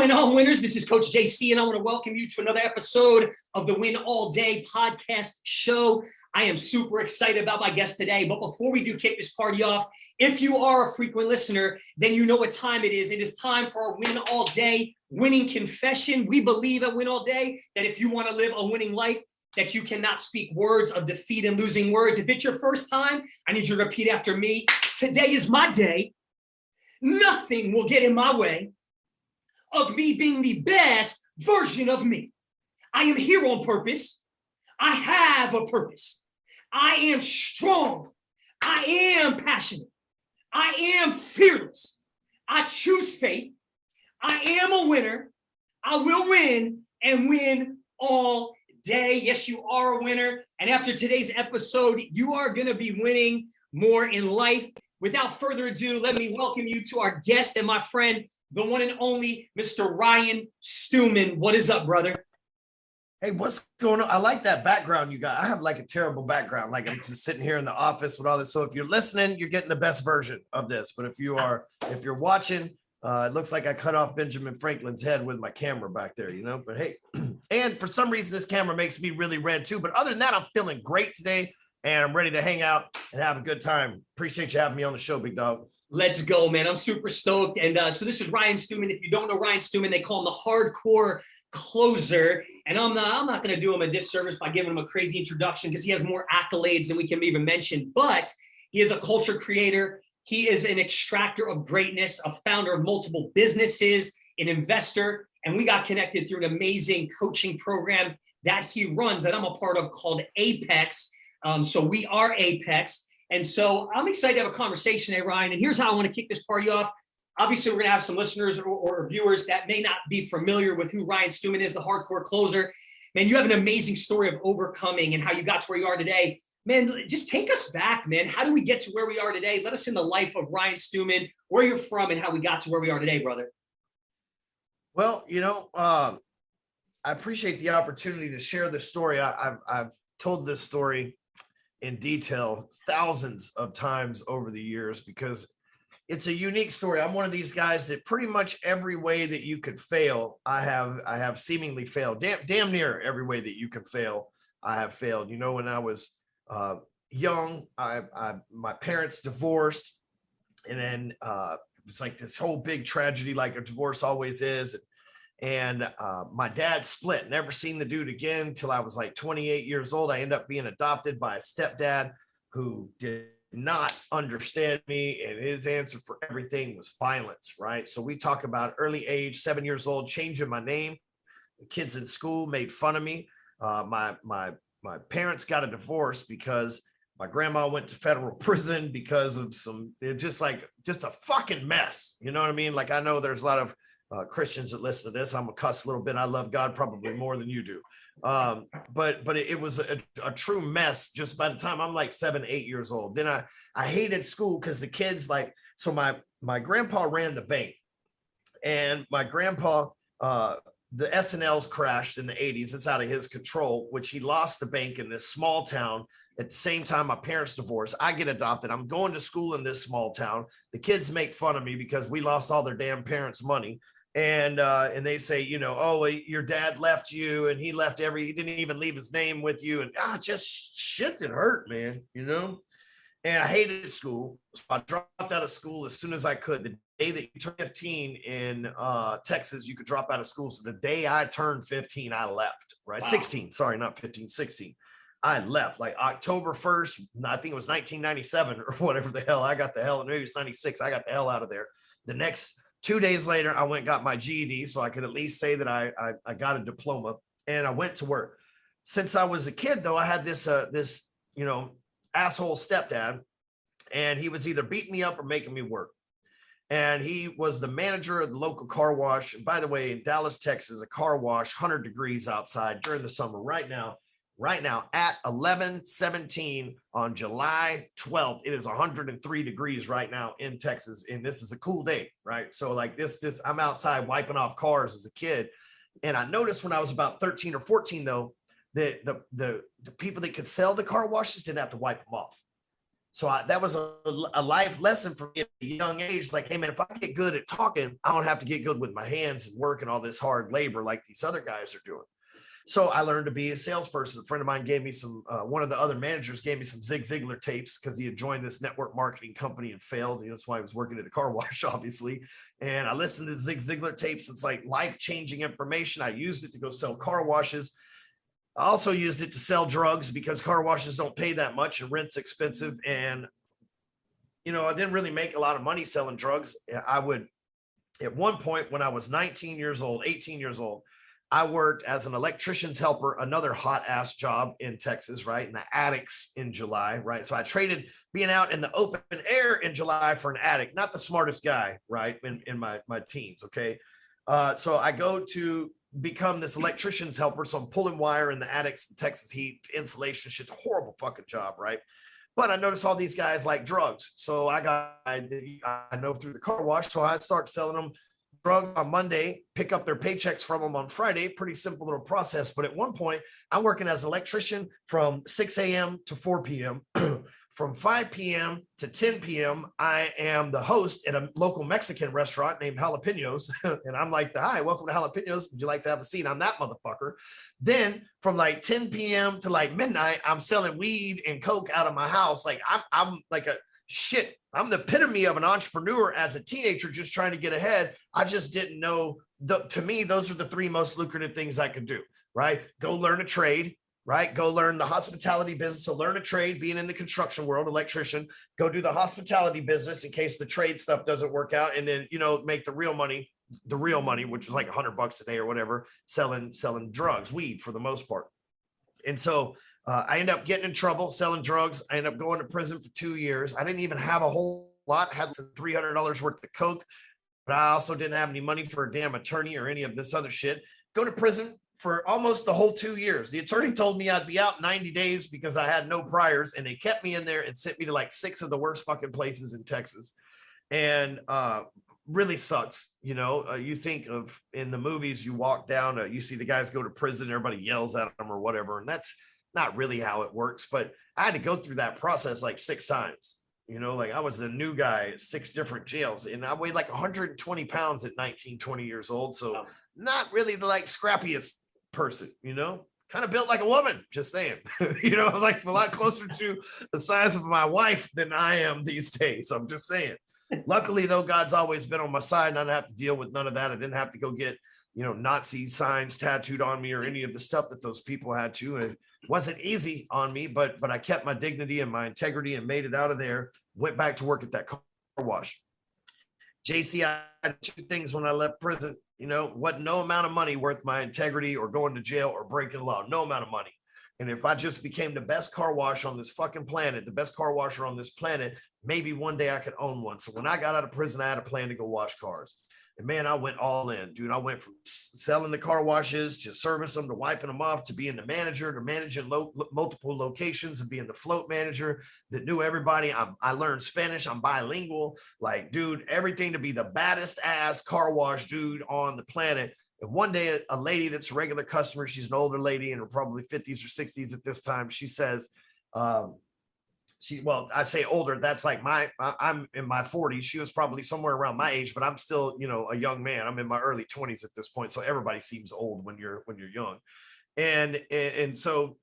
going on, winners? This is Coach JC, and I want to welcome you to another episode of the Win All Day podcast show. I am super excited about my guest today, but before we do kick this party off, if you are a frequent listener, then you know what time it is. It is time for our Win All Day winning confession. We believe at Win All Day that if you want to live a winning life, that you cannot speak words of defeat and losing words. If it's your first time, I need you to repeat after me. Today is my day. Nothing will get in my way of me being the best version of me. I am here on purpose. I have a purpose. I am strong. I am passionate. I am fearless. I choose faith. I am a winner. I will win and win all day. Yes, you are a winner. And after today's episode, you are going to be winning more in life. Without further ado, let me welcome you to our guest and my friend, the one and only Mr. Ryan Stewman. What is up, brother? Hey, what's going on? I like that background you got. I have like a terrible background. Like I'm just sitting here in the office with all this. So if you're listening, you're getting the best version of this. But if you're watching, it looks like I cut off Benjamin Franklin's head with my camera back there, you know, but hey, and for some reason, this camera makes me really red too. But other than that, I'm feeling great today and I'm ready to hang out and have a good time. Appreciate you having me on the show, big dog. Let's go, man. I'm super stoked. And so this is Ryan Stewman. If you don't know Ryan Stewman, they call him the hardcore closer. And I'm not going to do him a disservice by giving him a crazy introduction because he has more accolades than we can even mention. But he is a culture creator. He is an extractor of greatness, a founder of multiple businesses, an investor. And we got connected through an amazing coaching program that he runs that I'm a part of called Apex. So we are Apex. And so I'm excited to have a conversation today, Ryan. And here's how I want to kick this party off. Obviously, we're going to have some listeners or viewers that may not be familiar with who Ryan Stewman is, the hardcore closer. Man, you have an amazing story of overcoming and how you got to where you are today. Man, just take us back, man. How do we get to where we are today? Let us in the life of Ryan Stewman, where you're from and how we got to where we are today, brother. Well, you know, I appreciate the opportunity to share this story. I've told this story in detail thousands of times over the years because it's a unique story. I'm one of these guys that pretty much every way that you could fail, I have seemingly failed. Damn near every way that you can fail, I have failed. You know, when I was young, my parents divorced, and then it was like this whole big tragedy, like a divorce always is. And my dad split, never seen the dude again till I was like 28 years old. I ended up being adopted by a stepdad who did not understand me, and his answer for everything was violence, right? So we talk about early age, 7 years old, changing my name. The kids in school made fun of me. My parents got a divorce because my grandma went to federal prison because of just a fucking mess. You know what I mean? Like, I know there's a lot of Christians that listen to this. I'm a cuss a little bit. I love God probably more than you do. But it was a true mess just by the time I'm like 7, 8 years old. Then I hated school because the kids so my grandpa ran the bank, and my grandpa, the S&Ls crashed in the 80s. It's out of his control, which he lost the bank in this small town. At the same time, my parents divorced. I get adopted. I'm going to school in this small town. The kids make fun of me because we lost all their damn parents' money. And they say, you know, oh, your dad left you and he didn't even leave his name with you. And just shit that hurt, man, you know? And I hated school. So I dropped out of school as soon as I could. The day that you turn 15 in Texas, you could drop out of school. So the day I turned 15, I left, right? Wow. 16, sorry, not 15, 16. I left like October 1st. I think it was 1997 or whatever the hell. I got the hell, maybe it's 96. I got the hell out of there. The next 2 days later, I went and got my GED so I could at least say that I got a diploma, and I went to work. Since I was a kid, though, I had this you know, asshole stepdad, and he was either beating me up or making me work. And he was the manager of the local car wash. And by the way, in Dallas, Texas, a car wash, 100 degrees outside during the summer. Right now at 11:17 on July 12th, it is 103 degrees right now in Texas. And this is a cool day, right? So like this, I'm outside wiping off cars as a kid. And I noticed when I was about 13 or 14, though, that the people that could sell the car washes didn't have to wipe them off. So that was a life lesson for me at a young age. Like, hey man, if I get good at talking, I don't have to get good with my hands and work and all this hard labor like these other guys are doing. So I learned to be a salesperson. A friend of mine gave me some, one of the other managers gave me some Zig Ziglar tapes because he had joined this network marketing company and failed. You know, that's why he was working at a car wash, obviously. And I listened to Zig Ziglar tapes. It's like life-changing information. I used it to go sell car washes. I also used it to sell drugs because car washes don't pay that much and rent's expensive. And, you know, I didn't really make a lot of money selling drugs. I would, at one point when I was 19 years old, 18 years old, I worked as an electrician's helper, another hot ass job in Texas, right? In the attics in July, right? So I traded being out in the open air in July for an attic, not the smartest guy, right? In my teens, okay? So I go to become this electrician's helper. So I'm pulling wire in the attics, Texas heat, insulation, shit's a horrible fucking job, right? But I noticed all these guys like drugs. So I know through the car wash. So I start selling them drugs on Monday, pick up their paychecks from them on Friday. Pretty simple little process. But at one point, I'm working as an electrician from 6 a.m. to 4 p.m. From 5 p.m. to 10 p.m., I am the host at a local Mexican restaurant named Jalapenos. And I'm like, hi, welcome to Jalapenos. Would you like to have a seat? I'm that motherfucker. Then from like 10 p.m. to like midnight, I'm selling weed and coke out of my house. Like I'm like a shit. I'm the epitome of an entrepreneur as a teenager, just trying to get ahead. I just didn't know. To me, those are the three most lucrative things I could do, right? Go learn a trade, right? Go learn the hospitality business. So learn a trade, being in the construction world, electrician, go do the hospitality business in case the trade stuff doesn't work out. And then, you know, make the real money, which is like $100 a day or whatever, selling drugs, weed for the most part. And so I end up getting in trouble selling drugs. I end up going to prison for 2 years. I didn't even have a whole lot, had $300 worth of coke, but I also didn't have any money for a damn attorney or any of this other shit. Go to prison for almost the whole 2 years. The attorney told me I'd be out 90 days because I had no priors, and they kept me in there and sent me to like 6 of the worst fucking places in Texas. And really sucks. You know, you think of in the movies, you walk down, you see the guys go to prison, everybody yells at them or whatever. And that's not really how it works, but I had to go through that process like 6 times. You know, like I was the new guy at 6 different jails, and I weighed like 120 pounds at 19, 20 years old. So not really the like scrappiest person, you know, kind of built like a woman, just saying, you know, like a lot closer to the size of my wife than I am these days. I'm just saying. Luckily, though, God's always been on my side, and I didn't have to deal with none of that. I didn't have to go get, you know, Nazi signs tattooed on me or any of the stuff that those people had to. And it wasn't easy on me, but I kept my dignity and my integrity and made it out of there. Went back to work at that car wash. JC, I had 2 things when I left prison. You know, what no amount of money worth my integrity or going to jail or breaking law. No amount of money. And if I just became the best car wash on this fucking planet, the best car washer on this planet, maybe one day I could own one. So when I got out of prison, I had a plan to go wash cars. And man, I went all in, dude. I went from selling the car washes to service them to wiping them off to being the manager to managing multiple locations and being the float manager that knew everybody. I learned Spanish. I'm bilingual. Like, dude, everything to be the baddest ass car wash dude on the planet. And one day, a lady that's a regular customer, she's an older lady in her probably 50s or 60s at this time. She says, well, I say older, that's like I'm in my 40s. She was probably somewhere around my age, but I'm still, you know, a young man. I'm in my early 20s at this point. So everybody seems old when you're young. And so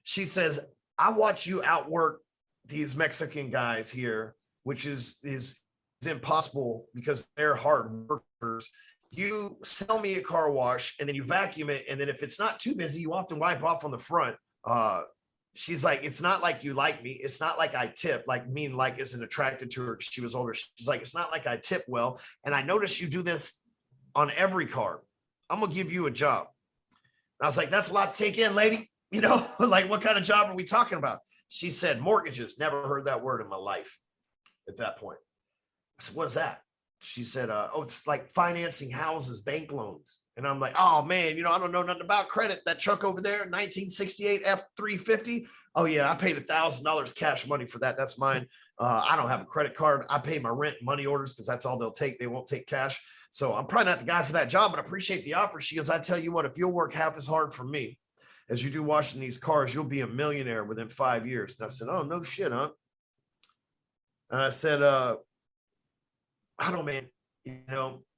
she says, I watch you outwork these Mexican guys here, which is impossible because they're hard workers. You sell me a car wash and then you vacuum it. And then if it's not too busy, you often wipe off on the front. She's like, it's not like you like me. It's not like I tip, like mean like isn't attracted to her. She was older. She's like, it's not like I tip well. And I noticed you do this on every car. I'm going to give you a job. And I was like, that's a lot to take in, lady. You know, like what kind of job are we talking about? She said, mortgages. Never heard that word in my life at that point. I said, what is that? She said, oh, it's like financing houses, bank loans. And I'm like, oh man, you know, I don't know nothing about credit. That truck over there, 1968 F350. Oh yeah, I paid $1,000 cash money for that. That's mine. I don't have a credit card. I pay my rent, money orders, because that's all they'll take. They won't take cash. So I'm probably not the guy for that job, but I appreciate the offer. She goes, I tell you what, if you'll work half as hard for me as you do washing these cars, you'll be a millionaire within 5 years. And I said, oh, no shit, huh? And I said, I don't, man,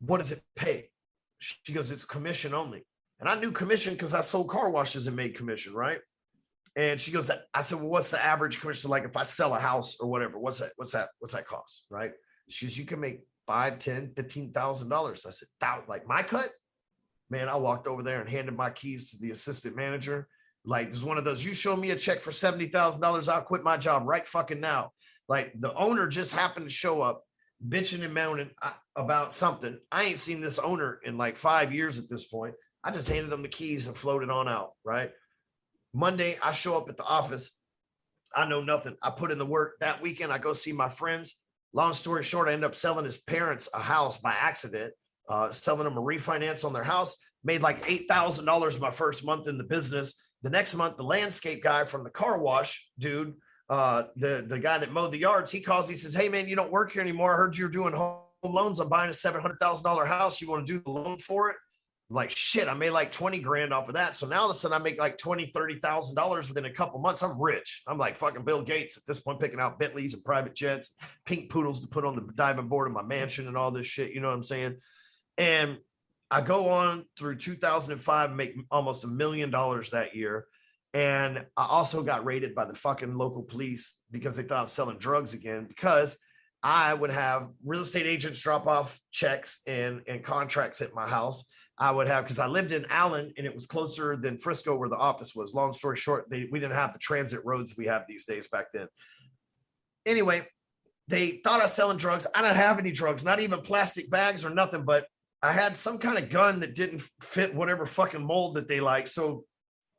what does it pay? She goes, it's commission only. And I knew commission because I sold car washes and made commission, right? And she goes, I said, well, what's the average commission? Like if I sell a house or whatever, what's that cost? Right. She goes, you can make $5, $10, $15,000. I said, like my cut? Man, I walked over there and handed my keys to the assistant manager. Like there's one of those, you show me a check for $70,000, I'll quit my job right fucking now. Like the owner just happened to show up bitching and moaning about something. I ain't seen this owner in like 5 years at this point. I just handed them the keys and floated on out, right? Monday, I show up at the office. I know nothing. I put in the work. That weekend, I go see my friends. Long story short, I end up selling his parents a house by accident, selling them a refinance on their house. Made like $8,000 my first month in the business. The next month, the landscape guy from the car wash dude, the guy that mowed the yards, he calls, he says, hey man, you don't work here anymore. I heard you're doing home loans. I'm buying a $700,000 house. You want to do the loan for it? I'm like, shit, I made like 20 grand off of that. So now all of a sudden I make like $20,000-$30,000 within a couple months. I'm rich. I'm like fucking Bill Gates at this point, picking out Bentleys and private jets, pink poodles to put on the diving board of my mansion and all this shit. You know what I'm saying? And I go on through 2005, make almost $1 million that year. And I also got raided by the fucking local police because they thought I was selling drugs again, because I would have real estate agents drop off checks and contracts at my house. I would have, because I lived in Allen and it was closer than Frisco where the office was. Long story short, we didn't have the transit roads we have these days back then. Anyway, they thought I was selling drugs. I don't have any drugs, not even plastic bags or nothing, but I had some kind of gun that didn't fit whatever fucking mold that they like. So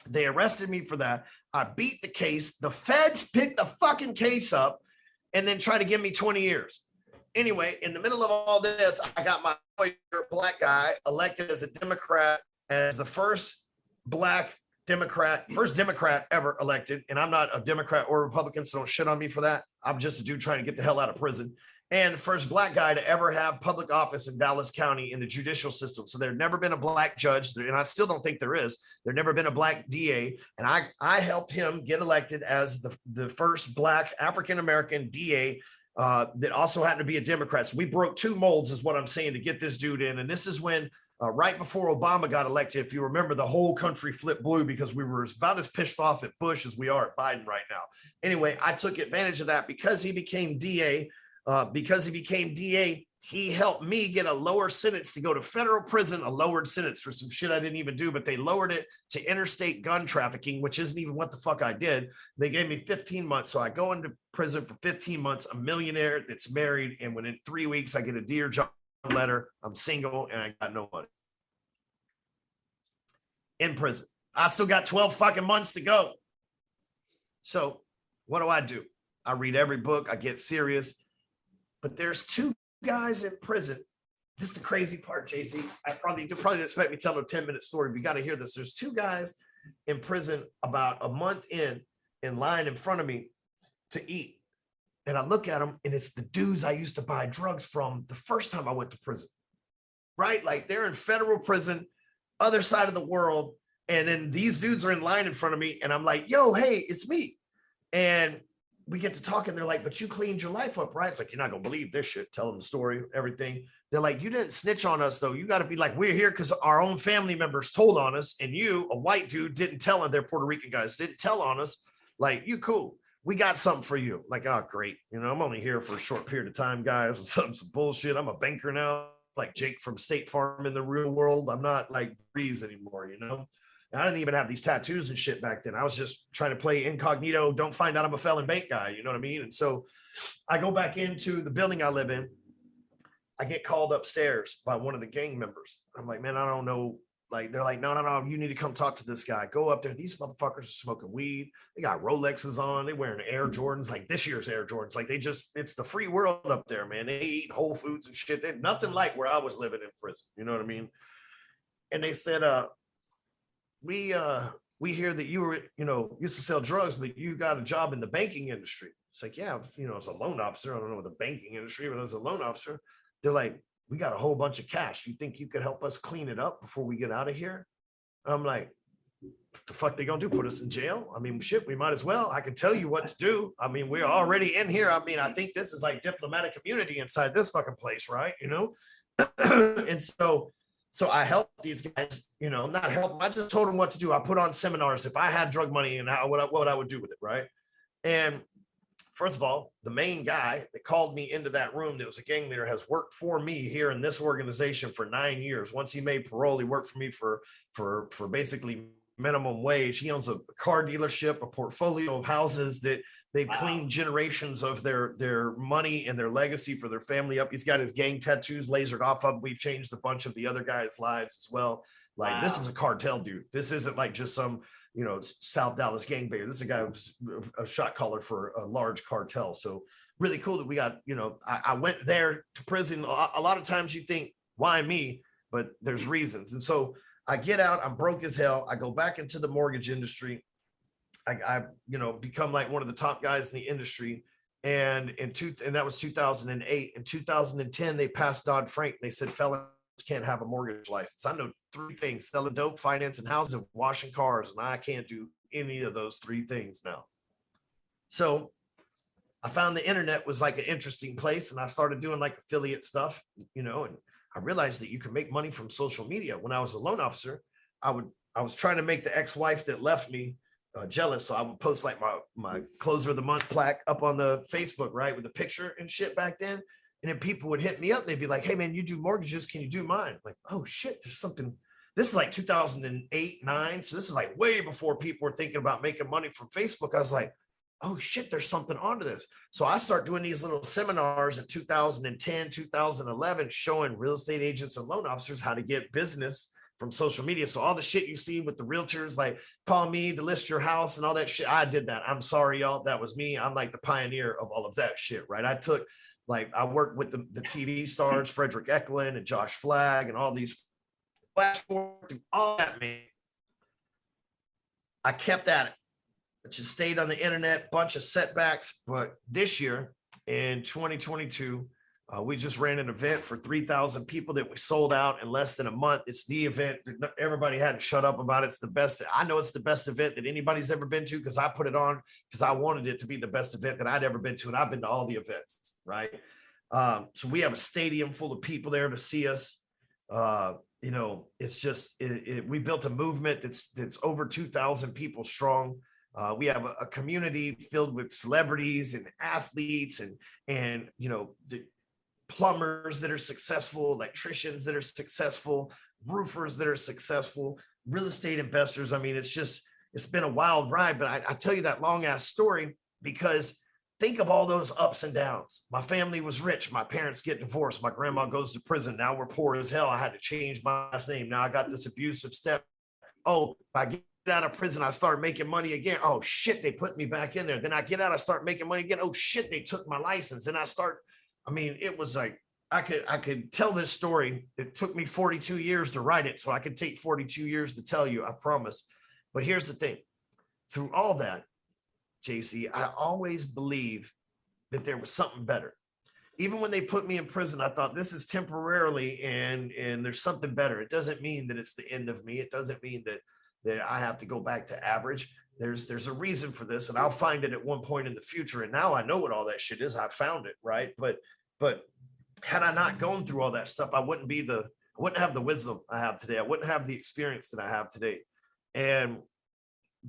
they arrested me for that. I beat the case. The feds picked the fucking case up and then tried to give me 20 years. Anyway, in the middle of all this, I got my black guy elected as a Democrat, as the first black Democrat, first Democrat ever elected. And I'm not a Democrat or Republican, so don't shit on me for that. I'm just a dude trying to get the hell out of prison. And first black guy to ever have public office in Dallas County in the judicial system. So there'd never been a black judge, and I still don't think there is. There'd never been a black DA. And I helped him get elected as the first black African-American DA that also happened to be a Democrat. So we broke two molds is what I'm saying to get this dude in. And this is when right before Obama got elected, if you remember, the whole country flipped blue because we were about as pissed off at Bush as we are at Biden right now. Anyway, I took advantage of that because he became DA. He helped me get a lower sentence to go to federal prison, a lowered sentence for some shit I didn't even do, but they lowered it to interstate gun trafficking, which isn't even what the fuck I did. They gave me 15 months. So I go into prison for 15 months, a millionaire that's married. And within 3 weeks, I get a Dear John letter. I'm single and I got no money. In prison. I still got 12 fucking months to go. So what do? I read every book. I get serious. But there's two guys in prison. This is the crazy part, JC. You probably didn't expect me to tell a 10-minute story, but you got to hear this. There's two guys in prison about a month in line in front of me to eat. And I look at them, and it's the dudes I used to buy drugs from the first time I went to prison, right? Like they're in federal prison, other side of the world. And then these dudes are in line in front of me. And I'm like, yo, hey, it's me. And we get to talk and they're like, but you cleaned your life up, right? It's like, you're not going to believe this shit. Tell them the story, everything. They're like, you didn't snitch on us though. You got to be like, we're here because our own family members told on us. And you, a white dude, didn't tell on, they're Puerto Rican guys, didn't tell on us. Like, you cool. We got something for you. Like, oh, great. I'm only here for a short period of time, guys. Some bullshit. I'm a banker now, like Jake from State Farm in the real world. I'm not like Breeze anymore, I didn't even have these tattoos and shit back then. I was just trying to play incognito. Don't find out I'm a felon bank guy. You know what I mean? And so I go back into the building I live in. I get called upstairs by one of the gang members. I'm like, man, I don't know. Like, they're like, no. You need to come talk to this guy. Go up there. These motherfuckers are smoking weed. They got Rolexes on. They wearing Air Jordans, like this year's Air Jordans. Like it's the free world up there, man. They eat Whole Foods and shit. They're nothing like where I was living in prison. You know what I mean? And they said, we hear that you were, used to sell drugs, but you got a job in the banking industry. It's like, yeah, as a loan officer, I don't know the banking industry, but as a loan officer, they're like, we got a whole bunch of cash. You think you could help us clean it up before we get out of here? I'm like, what the fuck they gonna do? Put us in jail? I mean, shit, we might as well. I can tell you what to do. I mean, we're already in here. I mean, I think this is like diplomatic immunity inside this fucking place, right? You know? And so I helped these guys, you know, not help. I just told them what to do. I put on seminars if I had drug money and what I would do with it, right? And first of all, the main guy that called me into that room that was a gang leader has worked for me here in this organization for 9 years. Once he made parole, he worked for me for basically minimum wage. He owns a car dealership, a portfolio of houses that they've cleaned generations of their money and their legacy for their family up. He's got his gang tattoos lasered off of. We've changed a bunch of the other guys' lives as well. Like this is a cartel dude. This isn't like just some, you know, South Dallas gangbanger. This is a guy who's a shot caller for a large cartel. So really cool that we got, you know, I went there to prison. A lot of times you think, why me? But there's reasons. And so I get out, I'm broke as hell. I go back into the mortgage industry. I you know, become like one of the top guys in the industry. And that was 2008. In 2010, they passed Dodd-Frank. They said felons can't have a mortgage license. I know 3 things: selling dope, financing houses, washing cars, and I can't do any of those 3 things now. So I found the internet was like an interesting place, and I started doing like affiliate stuff, you know, and I realized that you can make money from social media. When I was a loan officer, I was trying to make the ex-wife that left me jealous. So I would post like my closer of the month plaque up on the Facebook, right, with a picture and shit back then. And then people would hit me up and they'd be like, hey man, you do mortgages. Can you do mine? Like, oh shit, there's something. This is like 2008, 9. So this is like way before people were thinking about making money from Facebook. I was like, oh shit, there's something onto this. So I start doing these little seminars in 2010, 2011, showing real estate agents and loan officers how to get business from social media. So all the shit you see with the realtors, like call me to list your house and all that shit, I did that. I'm sorry, y'all. That was me. I'm like the pioneer of all of that shit, right? I worked with the TV stars, Frederick Eklund and Josh Flagg and all these flash forward, all that, man. I kept at it. I just stayed on the internet, bunch of setbacks. But this year in 2022, we just ran an event for 3,000 people that we sold out in less than a month. It's the event. Everybody hadn't shut up about it. It's the best. I know it's the best event that anybody's ever been to because I put it on because I wanted it to be the best event that I'd ever been to. And I've been to all the events, right? So we have a stadium full of people there to see us. You know, it's just, we built a movement that's over 2,000 people strong. We have a community filled with celebrities and athletes and you know, the plumbers that are successful, electricians that are successful, roofers that are successful, real estate investors. I mean, it's been a wild ride, but I tell you that long ass story because think of all those ups and downs. My family was rich. My parents get divorced. My grandma goes to prison. Now we're poor as hell. I had to change my last name. Now I got this abusive step. Oh, I get out of prison, I start making money again. Oh shit, they put me back in there. Then I get out, I start making money again. Oh shit, they took my license. And I mean, it was like, I could tell this story. It took me 42 years to write it. So I could take 42 years to tell you, I promise. But here's the thing. Through all that, JC, I always believed that there was something better. Even when they put me in prison, I thought this is temporarily and there's something better. It doesn't mean that it's the end of me. It doesn't mean that I have to go back to average. There's a reason for this, and I'll find it at one point in the future. And now I know what all that shit is. I found it, right? But had I not gone through all that stuff, I wouldn't have the wisdom I have today. I wouldn't have the experience that I have today. And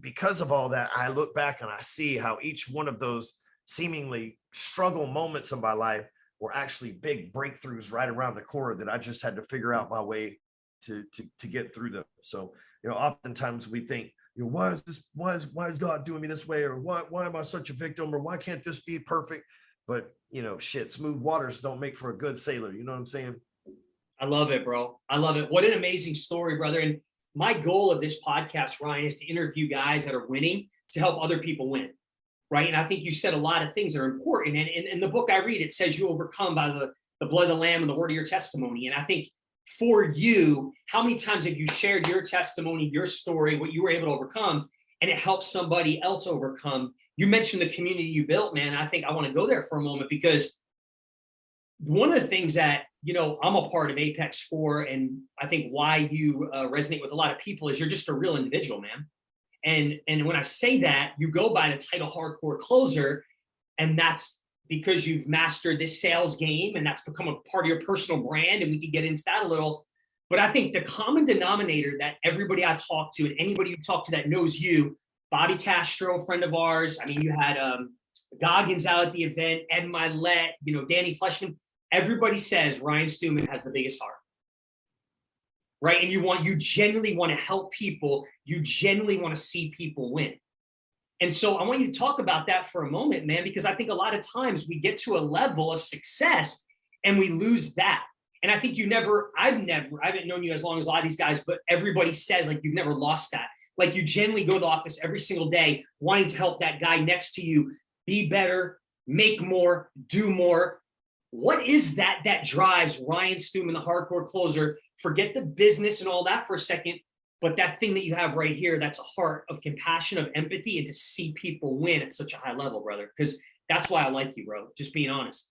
because of all that, I look back and I see how each one of those seemingly struggle moments in my life were actually big breakthroughs right around the corner that I just had to figure out my way to get through them. So, you know, oftentimes we think, you know, why is God doing me this way? Or why am I such a victim? Or why can't this be perfect? But, you know, shit, smooth waters don't make for a good sailor. You know what I'm saying? I love it, bro. I love it. What an amazing story, brother. And my goal of this podcast, Ryan, is to interview guys that are winning to help other people win. Right. And I think you said a lot of things that are important. And in the book I read, it says you overcome by the blood of the Lamb and the word of your testimony. And I think for you, how many times have you shared your testimony, your story, what you were able to overcome, and it helps somebody else overcome? You mentioned the community you built, man. I think I want to go there for a moment because one of the things that I'm a part of Apex 4, and I think why you resonate with a lot of people is you're just a real individual, man. And when I say that, you go by the title hardcore closer, and that's because you've mastered this sales game, and that's become a part of your personal brand. And we could get into that a little. But I think the common denominator that everybody I talk to and anybody you talk to that knows you, Bobby Castro, a friend of ours. I mean, you had Goggins out at the event, Ed Milet, Danny Fleshman. Everybody says Ryan Stewman has the biggest heart, right? And you genuinely want to help people. You genuinely want to see people win. And so I want you to talk about that for a moment, man, because I think a lot of times we get to a level of success and we lose that. And I think I haven't known you as long as a lot of these guys, but everybody says like you've never lost that. Like you genuinely go to the office every single day wanting to help that guy next to you be better, make more, do more. What is that drives Ryan Stewman, the hardcore closer? Forget the business and all that for a second, but that thing that you have right here, that's a heart of compassion, of empathy, and to see people win at such a high level, brother. Because that's why I like you, bro. Just being honest.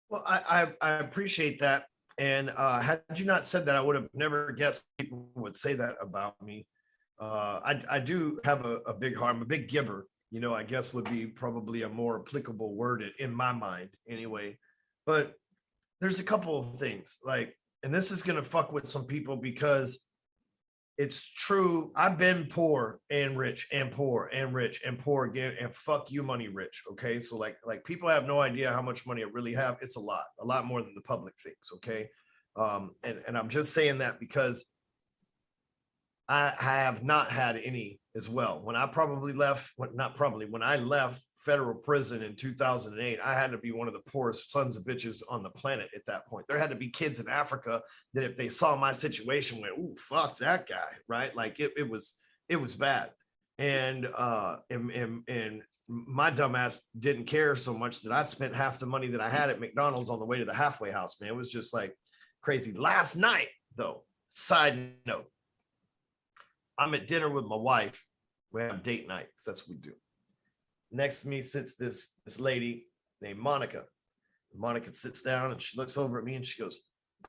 Well, I appreciate that. And had you not said that, I would have never guessed people would say that about me. I do have a big heart. I'm a big giver. I guess would be probably a more applicable word in my mind anyway. But there's a couple of things and this is going to fuck with some people because it's true. I've been poor and rich and poor and rich and poor again and fuck you money rich. Okay. So like people have no idea how much money I really have. It's a lot more than the public thinks. Okay. And I'm just saying that because I have not had any as well. When I left federal prison in 2008, I had to be one of the poorest sons of bitches on the planet at that point. There had to be kids in Africa that if they saw my situation went, ooh, fuck that guy, right? Like it was bad. And my dumbass didn't care so much that I spent half the money that I had at McDonald's on the way to the halfway house, man. It was just like crazy. Last night, though, side note, I'm at dinner with my wife. We have date night. That's what we do. Next to me sits this lady named Monica. Monica sits down and she looks over at me and she goes,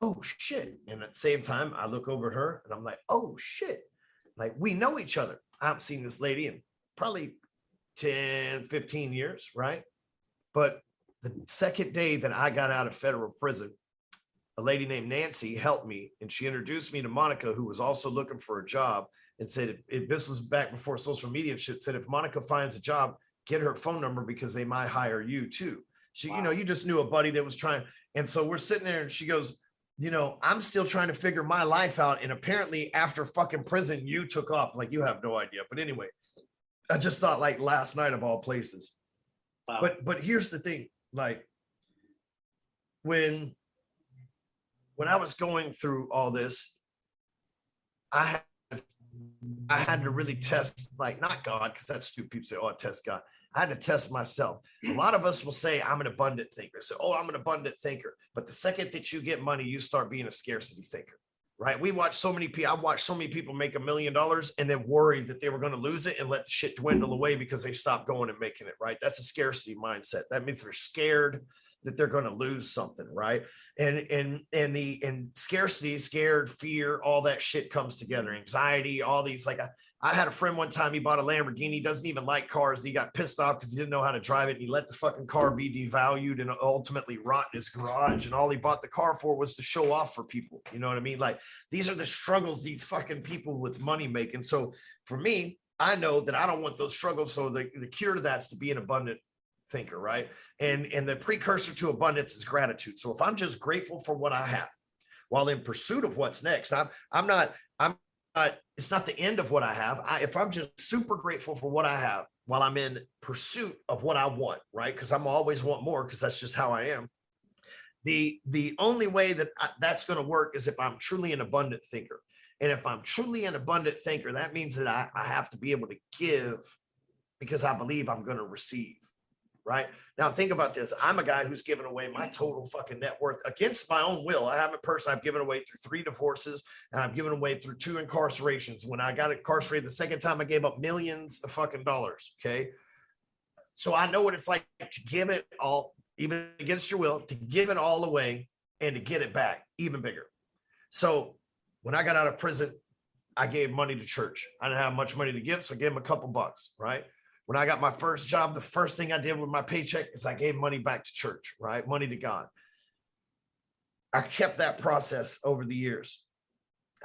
oh shit. And at the same time, I look over at her and I'm like, oh shit. Like we know each other. I haven't seen this lady in probably 10, 15 years, right? But the second day that I got out of federal prison, a lady named Nancy helped me and she introduced me to Monica, who was also looking for a job, and said, if this was back before social media and shit, said, if Monica finds a job, get her phone number because they might hire you too. She, wow. You just knew a buddy that was trying. And so we're sitting there and she goes, I'm still trying to figure my life out. And apparently after fucking prison, you took off. Like you have no idea. But anyway, I just thought like last night of all places. Wow. But here's the thing. Like when I was going through all this, I had to really test, like, not God, because that's stupid. People say, oh, I test God. I had to test myself. A lot of us will say, I'm an abundant thinker. So, oh, I'm an abundant thinker. But the second that you get money, you start being a scarcity thinker, right? I watched so many people make $1 million and then worried that they were going to lose it and let the shit dwindle away because they stopped going and making it, right? That's a scarcity mindset. That means they're scared that they're going to lose something, right? And scarcity, scared, fear, all that shit comes together. Anxiety, all these. Like I had a friend one time, he bought a Lamborghini, he doesn't even like cars. He got pissed off because he didn't know how to drive it. And he let the fucking car be devalued and ultimately rot in his garage. And all he bought the car for was to show off for people. You know what I mean? Like these are the struggles these fucking people with money make. And so for me, I know that I don't want those struggles. So the cure to that's to be an abundant thinker, right? And the precursor to abundance is gratitude. So if I'm just grateful for what I have while in pursuit of what's next, I'm not it's not the end of what I have. If I'm just super grateful for what I have while I'm in pursuit of what I want, right? Because I'm always want more because that's just how I am. The only way that that's going to work is if I'm truly an abundant thinker. And if I'm truly an abundant thinker, that means that I have to be able to give because I believe I'm going to receive. Right now, think about this. I'm a guy who's given away my total fucking net worth against my own will. I have a person I've given away through 3 divorces and I've given away through 2 incarcerations. When I got incarcerated the second time, I gave up millions of fucking dollars. Okay. So I know what it's like to give it all, even against your will, to give it all away and to get it back even bigger. So when I got out of prison, I gave money to church. I didn't have much money to give, so I gave them a couple bucks, right? When I got my first job, the first thing I did with my paycheck is I gave money back to church, right? Money to God. I kept that process over the years.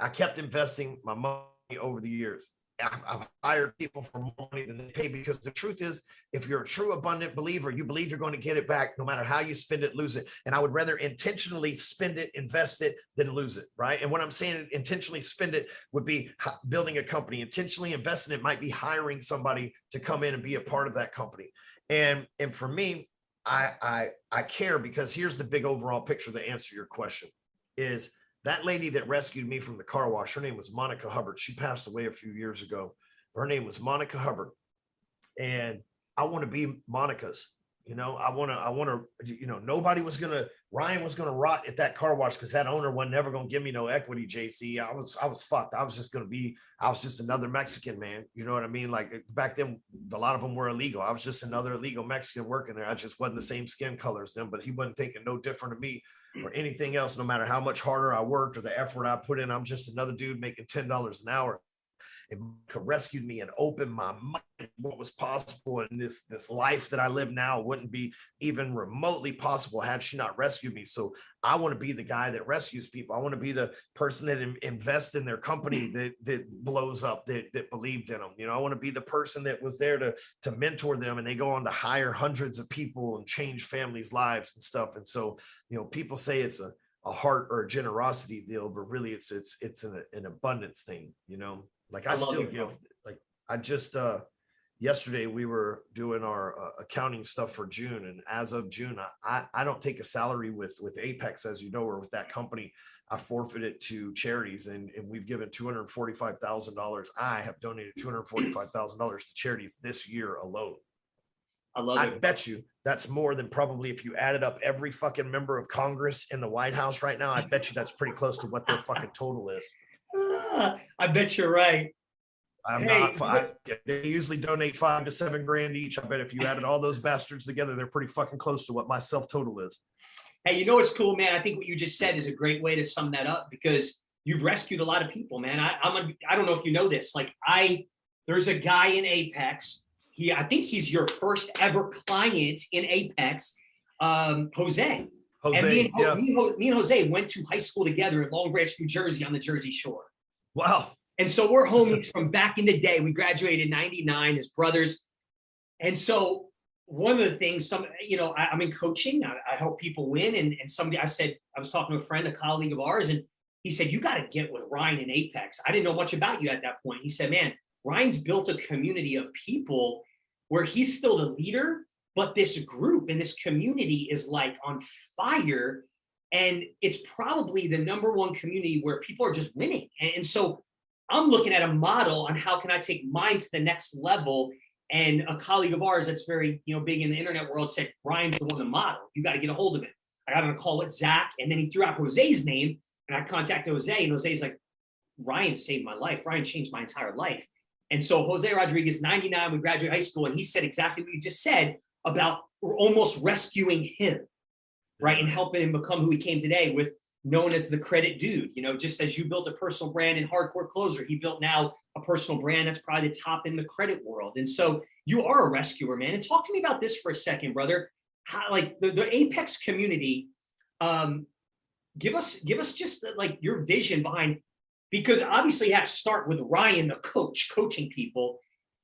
I kept investing my money over the years. I've hired people for more money than they pay, because the truth is, if you're a true abundant believer, you believe you're going to get it back no matter how you spend it, lose it. And I would rather intentionally spend it, invest it, than lose it, right? And what I'm saying, intentionally spend it, would be building a company. Intentionally investing it might be hiring somebody to come in and be a part of that company. And for me, I care, because here's the big overall picture to answer your question is, that lady that rescued me from the car wash, her name was Monica Hubbard. She passed away a few years ago. Her name was Monica Hubbard. And I want to be Monica's, I want to, nobody was going to, Ryan was going to rot at that car wash because that owner was never going to give me no equity, JC. I was fucked. I was just another Mexican, man. You know what I mean? Like back then, a lot of them were illegal. I was just another illegal Mexican working there. I just wasn't the same skin color as them, but he wasn't thinking no different of me or anything else, no matter how much harder I worked or the effort I put in. I'm just another dude making $10 an hour. And rescued me and opened my mind to what was possible. And this life that I live now wouldn't be even remotely possible had she not rescued me. So I want to be the guy that rescues people. I want to be the person that invests in their company that blows up, that believed in them. I want to be the person that was there to mentor them, and they go on to hire hundreds of people and change families' lives and stuff. And so, people say it's a heart or a generosity deal, but really it's an abundance thing, Like I still give, like I just, yesterday we were doing our accounting stuff for June. And as of June, I don't take a salary with Apex, as you know, or with that company. I forfeit it to charities, and we've given $245,000. I have donated $245,000 to charities this year alone. I love it. I bet you that's more than probably if you added up every fucking member of Congress in the White House right now. I bet you that's pretty close to what their fucking total is. I bet you're right. They usually donate $5 to $7 grand each. I bet if you added all those bastards together, they're pretty fucking close to what my self total is. Hey, you know what's cool, man? I think what you just said is a great way to sum that up, because you've rescued a lot of people, man. I don't know if you know this. There's a guy in Apex. I think he's your first ever client in Apex, Jose. And me and Jose went to high school together in Long Branch, New Jersey, on the Jersey Shore. Wow. And so we're homies from back in the day. We graduated in '99 as brothers. And so one of the things, I'm in coaching. I help people win. And somebody, I was talking to a friend, a colleague of ours, and he said, you got to get with Ryan in Apex. I didn't know much about you at that point. He said, man, Ryan's built a community of people where he's still the leader, but this group and this community is like on fire. And it's probably the number one community where people are just winning. And so I'm looking at a model on how can I take mine to the next level. And a colleague of ours that's very, big in the internet world said, Ryan's the one to model. You got to get a hold of him. I got on a call with Zach, and then he threw out Jose's name, and I contacted Jose, and Jose's like, Ryan saved my life. Ryan changed my entire life. And so Jose Rodriguez, 99, we graduated high school, and he said exactly what you just said about almost rescuing him, right? And helping him become who he came today, with known as the credit dude. Just as you built a personal brand in Hardcore Closer, he built now a personal brand that's probably the top in the credit world. And so you are a rescuer, man. And talk to me about this for a second, brother. How, like the Apex community, give us just like your vision behind, because obviously you have to start with Ryan, the coach, coaching people.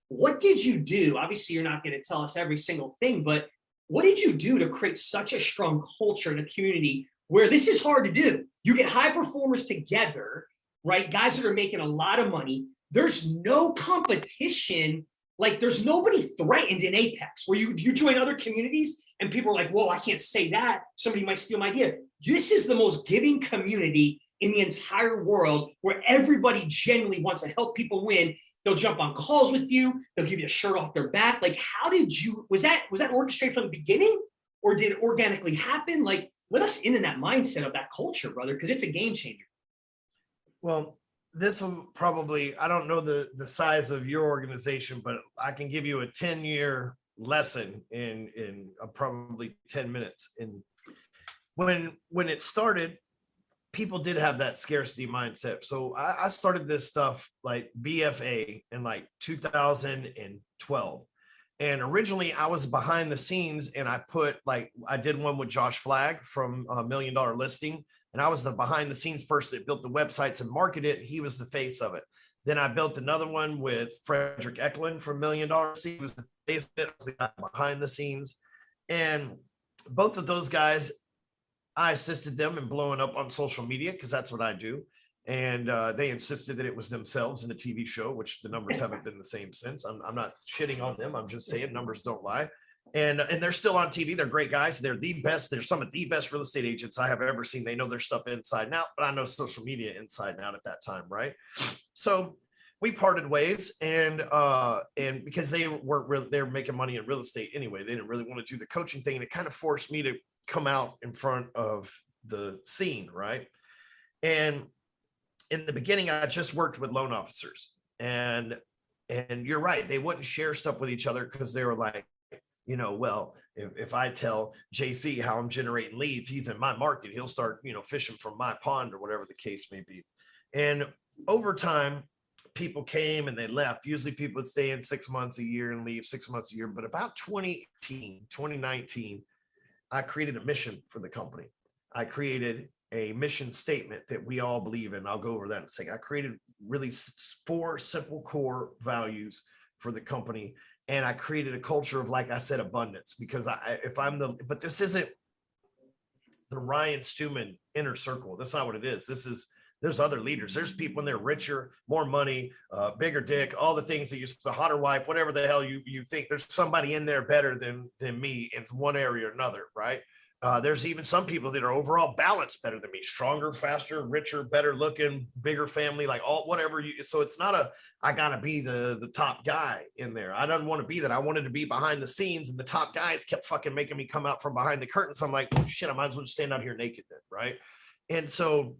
What did you do? Obviously, you're not going to tell us every single thing, but what did you do to create such a strong culture in a community where this is hard to do? You get high performers together, right? Guys that are making a lot of money. There's no competition. Like there's nobody threatened in Apex, where you join other communities and people are like, whoa, I can't say that. Somebody might steal my idea. This is the most giving community in the entire world, where everybody genuinely wants to help people win. They'll jump on calls with you. They'll give you a shirt off their back. Like, how did you, was that orchestrated from the beginning, or did it organically happen? Like, let us in that mindset of that culture, brother, because it's a game changer. Well, this will probably, I don't know the size of your organization, but I can give you a 10-year lesson in probably 10 minutes. And when it started, people did have that scarcity mindset. So I started this stuff like BFA in like 2012. And originally I was behind the scenes, and I did one with Josh Flagg from $1 Million Listing. And I was the behind the scenes person that built the websites and marketed it. He was the face of it. Then I built another one with Frederick Eklund from $1 Million. He was the face of it. I was the guy behind the scenes. And both of those guys, I assisted them in blowing up on social media because that's what I do. And they insisted that it was themselves in the TV show, which the numbers haven't been the same since. I'm not shitting on them. I'm just saying numbers don't lie. And they're still on TV. They're great guys. They're the best. They're some of the best real estate agents I have ever seen. They know their stuff inside and out, but I know social media inside and out at that time, right? So we parted ways, and because they were making money in real estate anyway, they didn't really want to do the coaching thing, and it kind of forced me to come out in front of the scene, right? And in the beginning, I just worked with loan officers, and you're right, they wouldn't share stuff with each other because they were like, well, if I tell JC how I'm generating leads, he's in my market, he'll start, fishing from my pond or whatever the case may be. And over time, people came and they left. Usually people would stay in 6 months a year and leave 6 months a year. But about 2019, I created a mission for the company. I created a mission statement that we all believe in. I'll go over that in a second. I created really 4 simple core values for the company. And I created a culture of, like I said, abundance, because but this isn't the Ryan Stewman inner circle. That's not what it is. There's other leaders. There's people in there richer, more money, bigger dick, all the things that the hotter wife, whatever the hell you think. There's somebody in there better than me in one area or another, right? There's even some people that are overall balanced better than me, stronger, faster, richer, better looking, bigger family, like all whatever you. So it's not I gotta be the top guy in there. I don't want to be that. I wanted to be behind the scenes, and the top guys kept fucking making me come out from behind the curtain. So I'm like, oh, shit, I might as well just stand out here naked then, right? And so,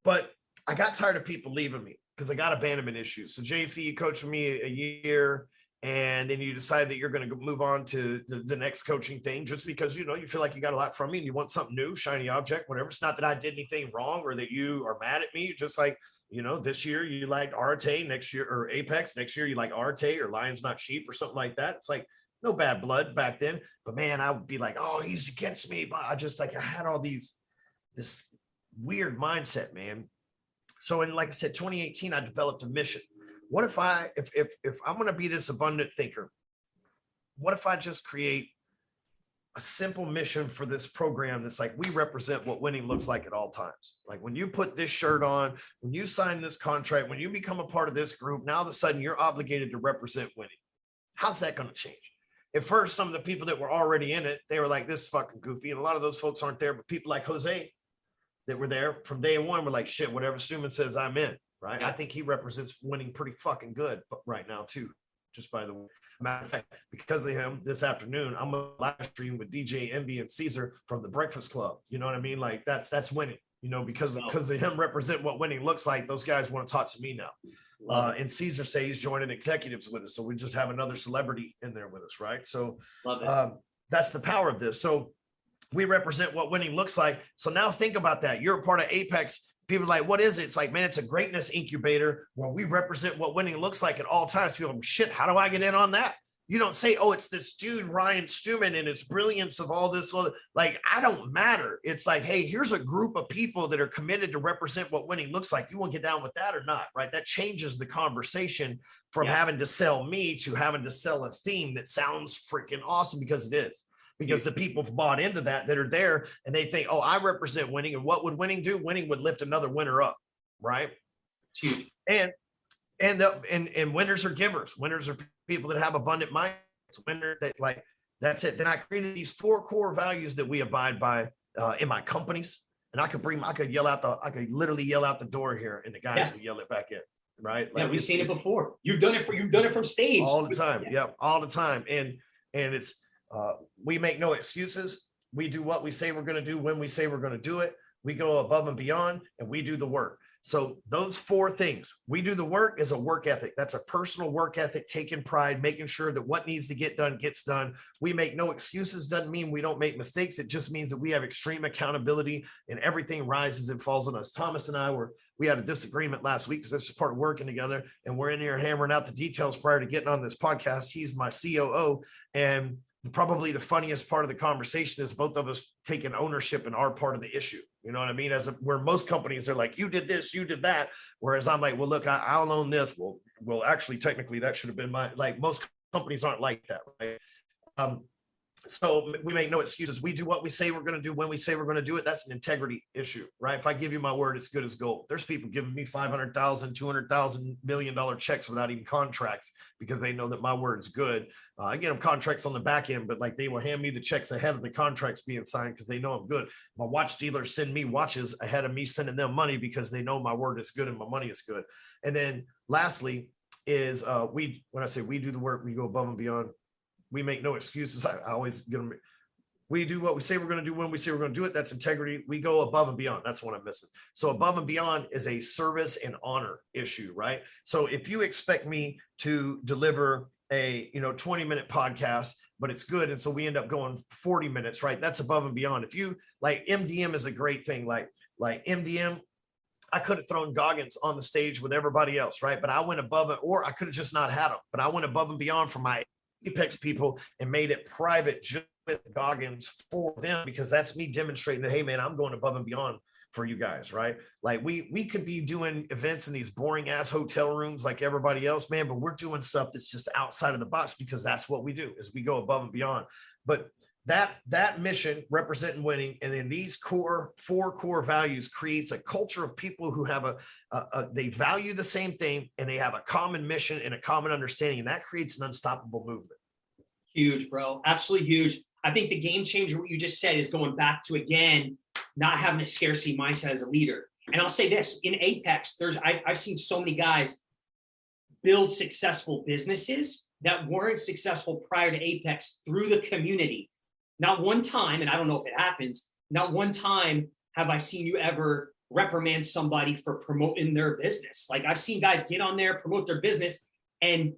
but I got tired of people leaving me because I got abandonment issues. So JC, you coached me a year, and then you decide that you're going to move on to the next coaching thing just because, you feel like you got a lot from me and you want something new, shiny object, whatever. It's not that I did anything wrong or that you are mad at me. Just like, this year you liked Arte, next year, or Apex, next year you like Arte or Lions Not Sheep or something like that. It's like no bad blood back then, but man, I would be like, oh, he's against me. But I had all this weird mindset, man. So like I said, 2018, I developed a mission. What if if I'm going to be this abundant thinker, what if I just create a simple mission for this program that's like, we represent what winning looks like at all times. Like when you put this shirt on, when you sign this contract, when you become a part of this group, now all of a sudden you're obligated to represent winning. How's that going to change? At first, some of the people that were already in it, they were like, this is fucking goofy. And a lot of those folks aren't there, but people like Jose that were there from day one were like, shit, whatever Stewman says, I'm in. Right. Yeah. I think he represents winning pretty fucking good right now, too. Just by the way, matter of fact, because of him this afternoon, I'm a live stream with DJ Envy and Caesar from the Breakfast Club. You know what I mean? Like that's winning, because of him represent what winning looks like. Those guys want to talk to me now. And Caesar say he's joining executives with us. So we just have another celebrity in there with us. Right. So that's the power of this. So we represent what winning looks like. So now think about that. You're a part of Apex. People are like, what is it? It's like, man, it's a greatness incubator where we represent what winning looks like at all times. People are like, shit, how do I get in on that? You don't say, oh, it's this dude, Ryan Stewman, and his brilliance of all this. Like, I don't matter. It's like, hey, here's a group of people that are committed to represent what winning looks like. You want to get down with that or not, right? That changes the conversation from having to sell me to having to sell a theme that sounds freaking awesome, because it is. Because the people bought into that are there, and they think, oh, I represent winning. And what would winning do? Winning would lift another winner up, right? And winners are givers. Winners are people that have abundant minds. Winner that like, that's it. Then I created these 4 core values that we abide by in my companies. And I could literally yell out the door here, and the guys will yell it back in. Right. Like, we've seen it before. You've done it from stage all the time. Yeah, all the time. And it's, we make no excuses. We do what we say we're going to do when we say we're going to do it. We go above and beyond, and we do the work. So those four things, we do the work, is a work ethic. That's a personal work ethic, taking pride, making sure that what needs to get done gets done. We make no excuses. Doesn't mean we don't make mistakes. It just means that we have extreme accountability and everything rises and falls on us. Thomas and I we had a disagreement last week because that's just part of working together. And we're in here hammering out the details prior to getting on this podcast. He's my COO. And probably the funniest part of the conversation is both of us taking ownership in our part of the issue. You know what I mean? Where most companies are like, you did this, you did that. Whereas I'm like, well, look, I'll own this. Well, actually, technically that should have been like most companies aren't like that. Right. So we make no excuses. We do what we say we're going to do when we say we're going to do it. That's an integrity issue, right? If I give you my word, it's good as gold. There's people giving me $500,000, $200,000, $1 million checks without even contracts because they know that my word's good. I get them contracts on the back end, but like they will hand me the checks ahead of the contracts being signed because they know I'm good. My watch dealers send me watches ahead of me sending them money because they know my word is good and my money is good. And then lastly is when I say we do the work, we go above and beyond. We make no excuses. I always get them. We do what we say we're going to do when we say we're going to do it. That's integrity. We go above and beyond. That's what I'm missing. So above and beyond is a service and honor issue, right? So if you expect me to deliver a 20-minute podcast, but it's good, and so we end up going 40 minutes, right? That's above and beyond. If you like, MDM is a great thing. Like MDM, I could have thrown Goggins on the stage with everybody else, right? But I went above it, or I could have just not had him. But I went above and beyond for my Apex people and made it private just with Goggins for them, because that's me demonstrating that, hey man, I'm going above and beyond for you guys, right? Like we could be doing events in these boring ass hotel rooms like everybody else, man, but we're doing stuff that's just outside of the box because that's what we do, is we go above and beyond. But that mission, representing winning, and then these four core values creates a culture of people who have they value the same thing, and they have a common mission and a common understanding, and that creates an unstoppable movement. Huge, bro. Absolutely huge. I think the game changer, what you just said, is going back to, again, not having a scarcity mindset as a leader. And I'll say this, in Apex, I've seen so many guys build successful businesses that weren't successful prior to Apex through the community. Not one time, and I don't know if it happens, not one time have I seen you ever reprimand somebody for promoting their business. Like, I've seen guys get on there, promote their business, and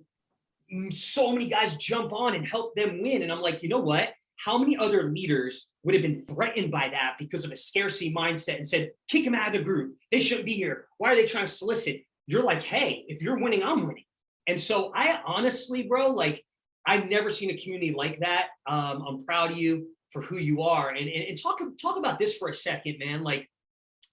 so many guys jump on and help them win. And I'm like, you know what? How many other leaders would have been threatened by that because of a scarcity mindset and said, kick them out of the group. They shouldn't be here. Why are they trying to solicit? You're like, hey, if you're winning, I'm winning. And so I honestly, bro, like, I've never seen a community like that. I'm proud of you for who you are. And talk about this for a second, man. Like,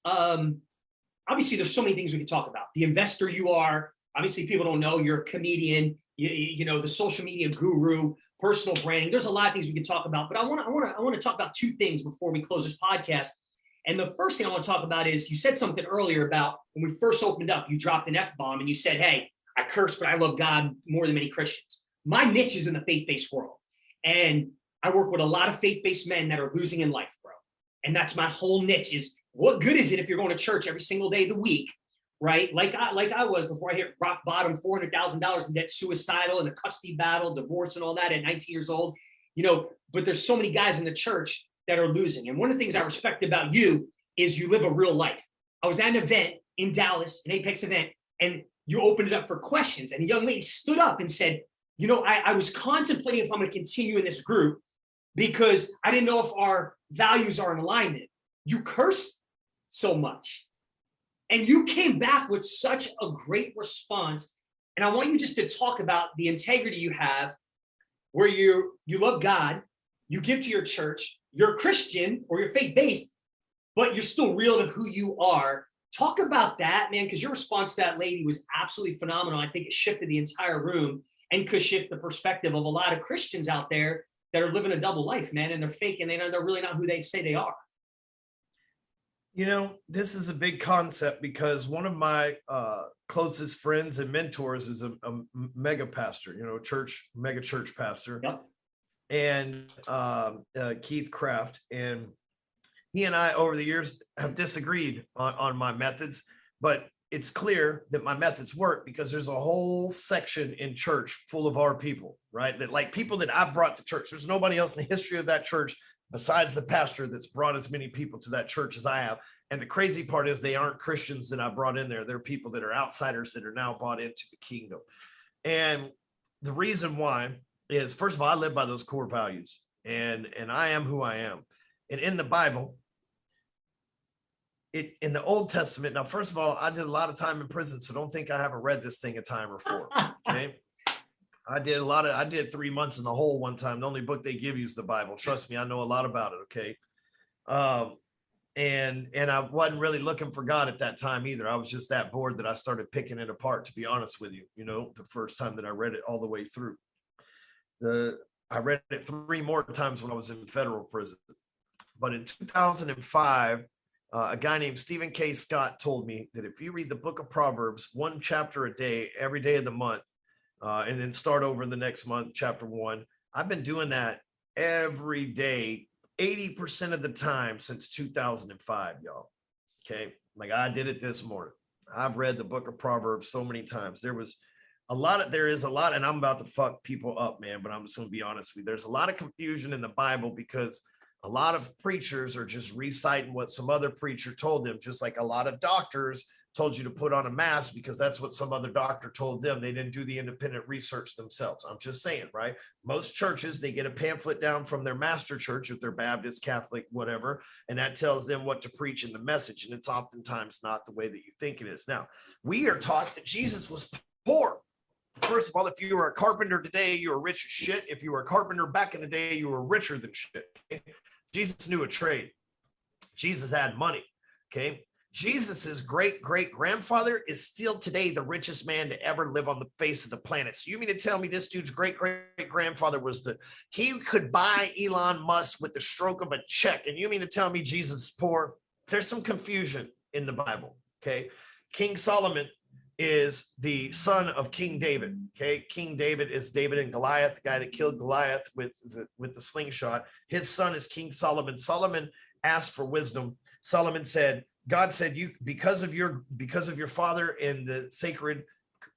obviously, there's so many things we can talk about. The investor you are, obviously, people don't know you're a comedian. You know, the social media guru, personal branding. There's a lot of things we can talk about. But I want to talk about two things before we close this podcast. And the first thing I want to talk about is, you said something earlier about when we first opened up, you dropped an F-bomb and you said, hey, I curse, but I love God more than many Christians. My niche is in the faith-based world. And I work with a lot of faith-based men that are losing in life, bro. And that's my whole niche, is what good is it if you're going to church every single day of the week, right? Like I was before I hit rock bottom, $400,000 in debt, suicidal, in a custody battle, divorce and all that at 19 years old, but there's so many guys in the church that are losing. And one of the things I respect about you is you live a real life. I was at an event in Dallas, an Apex event, and you opened it up for questions. And a young lady stood up and said, I was contemplating if I'm going to continue in this group because I didn't know if our values are in alignment. You curse so much. And you came back with such a great response. And I want you just to talk about the integrity you have, where you love God, you give to your church, you're a Christian or you're faith-based, but you're still real to who you are. Talk about that, man, because your response to that lady was absolutely phenomenal. I think it shifted the entire room and could shift the perspective of a lot of Christians out there that are living a double life, man, and they're fake and they're really not who they say they are. This is a big concept because one of my closest friends and mentors is a mega pastor, mega church pastor. Yep. And Keith Kraft. And he and I over the years have disagreed on my methods, but it's clear that my methods work because there's a whole section in church full of our people, right? That, like, people that I've brought to church. There's nobody else in the history of that church besides the pastor that's brought as many people to that church as I have. And the crazy part is they aren't Christians that I brought in there. They're people that are outsiders that are now bought into the kingdom. And the reason why is, first of all, I live by those core values, and I am who I am. And in the Bible, in the Old Testament, now, first of all, I did a lot of time in prison, so don't think I haven't read this thing a time or four. Okay. I did 3 months in the hole one time. The only book they give you is the Bible. Trust me, I know a lot about it. Okay. And I wasn't really looking for God at that time either. I was just that bored that I started picking it apart, to be honest with you, the first time that I read it all the way through. I read it 3 more times when I was in federal prison. But in 2005, a guy named Stephen K. Scott told me that if you read the book of Proverbs, 1 chapter a day, every day of the month, and then start over the next month, chapter 1. I've been doing that every day, 80% of the time since 2005, y'all. Okay. Like I did it this morning. I've read the book of Proverbs so many times. There is a lot, and I'm about to fuck people up, man, but I'm just going to be honest with you. There's a lot of confusion in the Bible because a lot of preachers are just reciting what some other preacher told them, just like a lot of doctors told you to put on a mask because that's what some other doctor told them. They didn't do the independent research themselves. I'm just saying, right? Most churches, they get a pamphlet down from their master church, if they're Baptist, Catholic, whatever, and that tells them what to preach in the message. And it's oftentimes not the way that you think it is. Now, we are taught that Jesus was poor. First of all, if you were a carpenter today, you were rich as shit. If you were a carpenter back in the day, you were richer than shit. Okay? Jesus knew a trade. Jesus had money. Okay. Jesus's great-great-grandfather is still today the richest man to ever live on the face of the planet. So you mean to tell me this dude's great-great-grandfather he could buy Elon Musk with the stroke of a check. And you mean to tell me Jesus is poor? There's some confusion in the Bible. Okay. King Solomon is the son of King David. Okay. King David is David and Goliath, the guy that killed Goliath with the slingshot. His son is King Solomon. Solomon asked for wisdom. Solomon said, God said, because of your father and the sacred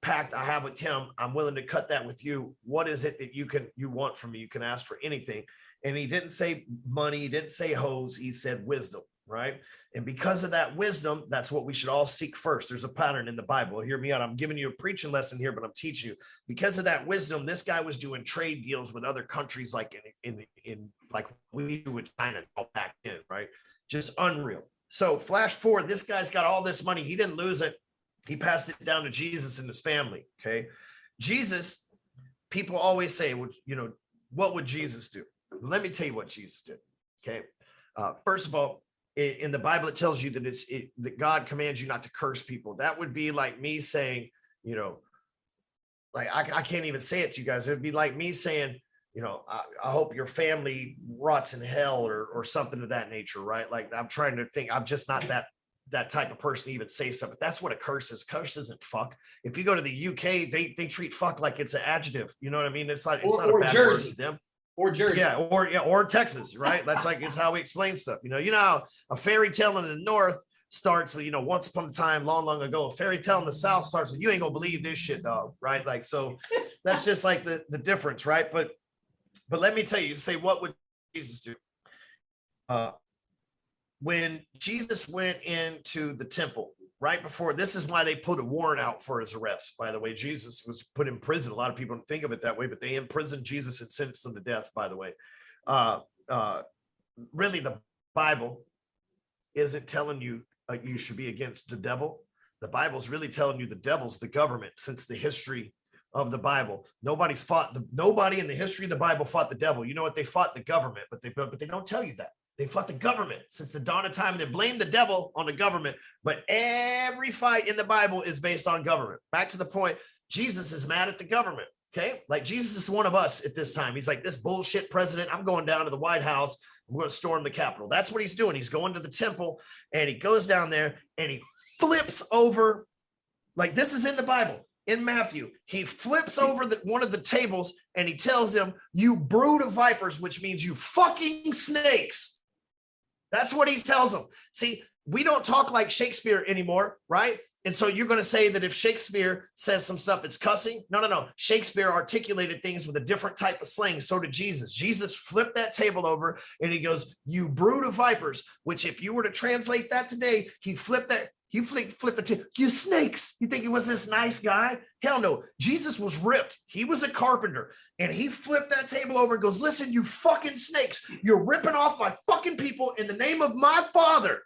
pact I have with him, I'm willing to cut that with you. What is it that you want from me? You can ask for anything. And he didn't say money. He didn't say hoes. He said wisdom, right? And because of that wisdom, that's what we should all seek first. There's a pattern in the Bible. Hear me out. I'm giving you a preaching lesson here, but I'm teaching you. Because of that wisdom, this guy was doing trade deals with other countries like in like we do with China back then, right? Just unreal. So flash forward, this guy's got all this money. He didn't lose it. He passed it down to Jesus and his family. Okay. Jesus, people always say, well, what would Jesus do? Let me tell you what Jesus did. Okay. First of all, in the Bible, it tells you that that God commands you not to curse people. That would be like me saying, like I can't even say it to you guys. It would be like me saying, I hope your family rots in hell or something of that nature, right? Like I'm trying to think, I'm just not that type of person to even say something. That's what a curse is. Curse isn't fuck. If you go to the UK, they treat fuck like it's an adjective. You know what I mean? It's not a bad word to them. Or Jersey. Or Texas, right? That's like, it's how we explain stuff. You know how a fairy tale in the North starts with, once upon a time, long, long ago. A fairy tale in the South starts with, you ain't gonna believe this shit, dog, right? Like, so that's just like the difference, right? But let me tell you, say, what would Jesus do? When Jesus went into the temple, right before, this is why they put a warrant out for his arrest. By the way, Jesus was put in prison. A lot of people don't think of it that way, but they imprisoned Jesus and sentenced him to death, by the way. Really, the Bible isn't telling you you should be against the devil. The Bible's really telling you the devil's the government. Since the history of the Bible, nobody in the history of the Bible fought the devil. You know what? They fought the government, but they don't tell you that. They fought the government since the dawn of time, and they blamed the devil on the government. But every fight in the Bible is based on government. Back to the point, Jesus is mad at the government. Okay. Like Jesus is one of us at this time. He's like, this bullshit president, I'm going down to the White House. I'm going to storm the Capitol. That's what he's doing. He's going to the temple, and he goes down there and he flips over. Like, this is in the Bible. In Matthew, he flips over one of the tables and he tells them, you brood of vipers, which means you fucking snakes. That's what he tells them. See, we don't talk like Shakespeare anymore, right? And so you're going to say that if Shakespeare says some stuff, it's cussing? No, no, no. Shakespeare articulated things with a different type of slang. So did Jesus. Jesus flipped that table over and he goes, you brood of vipers, which if you were to translate that today, he flipped that. You flip the table. You snakes. You think he was this nice guy? Hell no. Jesus was ripped. He was a carpenter. And he flipped that table over and goes, listen, you fucking snakes. You're ripping off my fucking people in the name of my Father.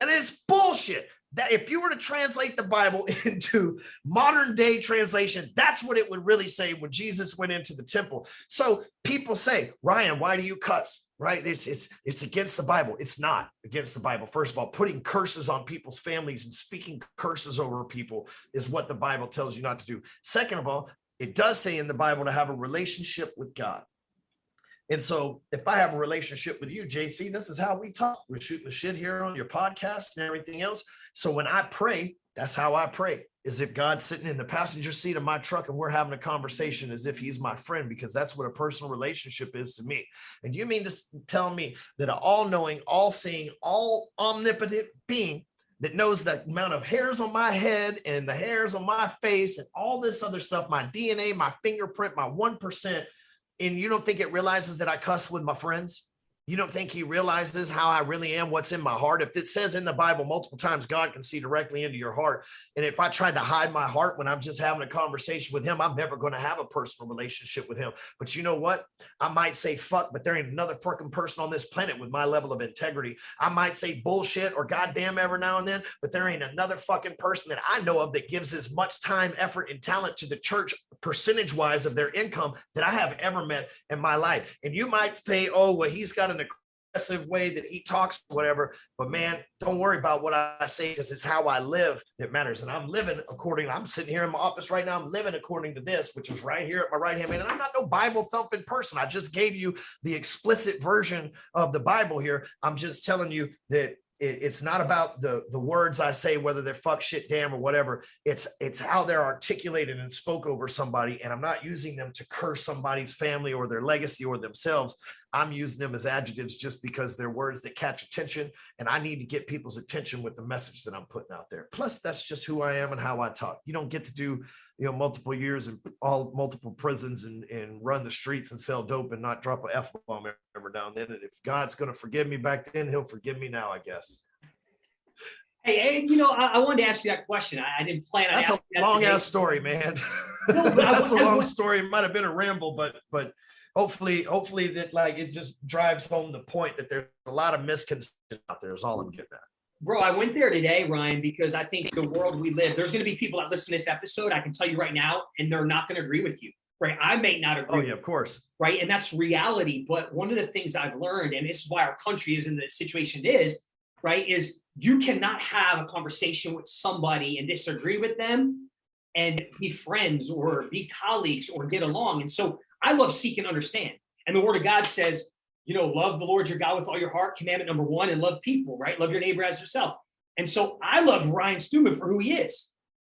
And it's bullshit. That if you were to translate the Bible into modern day translation, that's what it would really say when Jesus went into the temple. So people say, Ryan, why do you cuss? Right? It's against the Bible. It's not against the Bible. First of all, putting curses on people's families and speaking curses over people is what the Bible tells you not to do. Second of all, it does say in the Bible to have a relationship with God. And so if I have a relationship with you, JC, this is how we talk. We're shooting the shit here on your podcast and everything else. So when I pray, that's how I pray, is if God's sitting in the passenger seat of my truck and we're having a conversation as if he's my friend, because that's what a personal relationship is to me. And you mean to tell me that an all-knowing, all-seeing, all omnipotent being that knows the amount of hairs on my head and the hairs on my face and all this other stuff, my DNA, my fingerprint, my 1%, and you don't think it realizes that I cuss with my friends? You don't think he realizes how I really am, what's in my heart? If it says in the Bible multiple times, God can see directly into your heart. And if I tried to hide my heart when I'm just having a conversation with him, I'm never going to have a personal relationship with him. But you know what? I might say fuck, but there ain't another fucking person on this planet with my level of integrity. I might say bullshit or goddamn every now and then, but there ain't another fucking person that I know of that gives as much time, effort, and talent to the church percentage-wise of their income that I have ever met in my life. And you might say, oh, well, he's got an aggressive way that he talks, whatever. But man, don't worry about what I say, because it's how I live that matters. And I'm living according, I'm sitting here in my office right now, I'm living according to this, which is right here at my right hand man. And I'm not no Bible thumping person. I just gave you the explicit version of the Bible here. I'm just telling you that it's not about the words I say, whether they're fuck, shit, damn, or whatever. It's how they're articulated and spoke over somebody. And I'm not using them to curse somebody's family or their legacy or themselves. I'm using them as adjectives just because they're words that catch attention. And I need to get people's attention with the message that I'm putting out there. Plus, that's just who I am and how I talk. You don't get to do, multiple years in multiple prisons and run the streets and sell dope and not drop an F-bomb every now and then. And if God's going to forgive me back then, he'll forgive me now, I guess. Hey, I wanted to ask you that question. I didn't plan on That's a long ass story, man. No, That's a long story. It might have been a ramble, but hopefully that it just drives home the point that there's a lot of misconceptions out there is all I'm getting at. Bro, I went there today, Ryan, because I think the world we live, there's going to be people that listen to this episode, I can tell you right now, and they're not going to agree with you, right? I may not agree. Oh, yeah, of course. Right. And that's reality. But one of the things I've learned, and this is why our country is in the situation it is, right, is you cannot have a conversation with somebody and disagree with them and be friends or be colleagues or get along. And so I love seek and understand. And the word of God says, love the Lord your God with all your heart, commandment number 1, and love people, right? Love your neighbor as yourself. And so I love Ryan Stewman for who he is